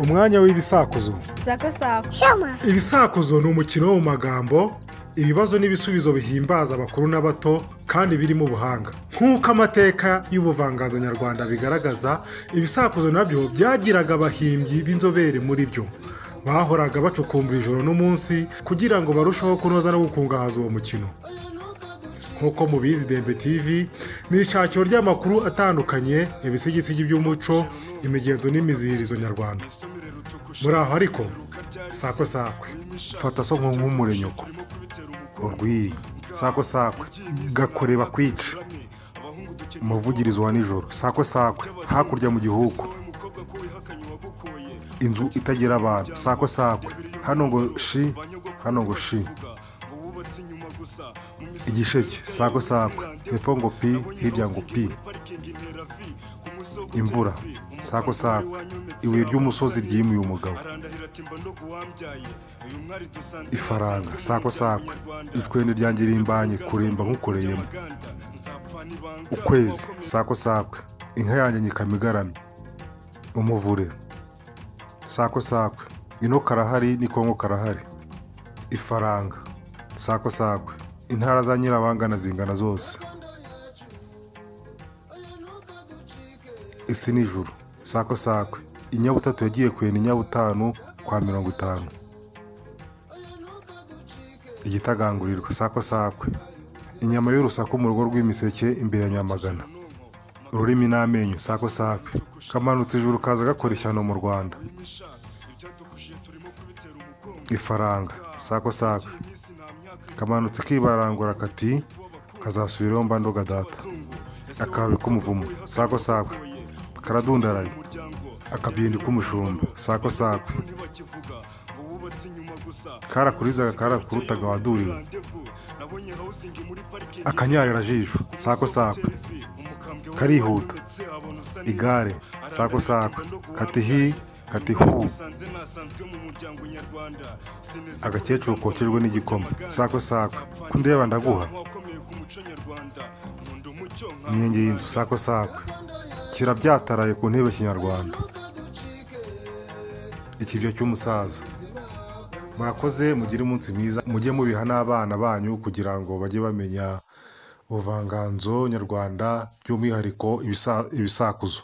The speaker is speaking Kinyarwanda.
Umwanya w'ibisakuzo. Shama. Ibisakuzo ni umukino wo mu magambo, ibibazo n'ibisubizo bihimbaza abakuru n'abato kandi birimo ubuhanga. Nk'uko amateka y'ubuvanganzo nyarwanda bigaragaza, ibisakuzo nabyo byagiraga abahimbyi b'inzobere muri byo. Bahoraga bacukumbura ijoro n'umunsi kugira ngo barusheho kunoza no gukungahaza uwo mukino. Nk'uko mubizi, Dembe TV ni ishakiro ry'amakuru atandukanye, ibisigisigi by'umuco, imigenzo n'imiziririzo nyarwanda. Muri aho ariko sakwe sakwe, fata so nk'umurenyoko, urwiri, sakwe sakwe, gakore bakwica, umuvugirizo wa nijoro, sakwe sakwe, hakurya mu gihugu, inzu itagira abantu, sakwe sakwe, hano ngo shi, hano ngo shi, igisheke, sakwe sakwe, hepfo ngo pi, hirya ngo pi, imvura, sakwe sakwe, ibuye ry'umusozi ryimuye umugabo, ifaranga, sakwe sakwe, icwende ryanjye rimbanye kuremba nk'ukoreyemo, ukwezi, sakwe sakwe, inka yanjye nyikama igaramye, umuvure, sakwe sakwe, ino karahari ni kongo karahari, ifaranga, sakwe sakwe, intara za nyirabangana zingana zose, isi n'ijuru, sakwe sakwe, inyabutatu yagiye kwena inyabutanu kwa 50, igitagangurirwa, sakwe sakwe, inyama y'urusaku mu rugo rw'imiseke imbere ya Nyamagana, ururimi n'amenyo, sakwe sakwe, kamanutse ijuru kaza gakora ishyano mu Rwanda, ifaranga, sakwe sakwe, kamanutse kibarangura kati kazasubiraho mbandoga data, akababi k'umuvumo, sakwe sakwe, karadundaraye, akabindi k'umushumba, sakwe sakwe, karakurizaga karakurutaga waduriwe, akanyarira jisho, sakwe sakwe, karihuta, igare, sakwe sakwe, katihi katihu, agakecuru kokejwe n'igikoma, sakwe sakwe, kundeba ndaguha, inkingi y'inzu, sakwe sakwe, kirabyataraye ku ntebe kinyarwanda, ikibyo cy'umusaza. Murakoze, mugire umunsi mwiza, mujye mubiha n'abana banyu kugira ngo bajye bamenya ubuvanganzo nyarwanda, by'umwihariko ibisakuzo.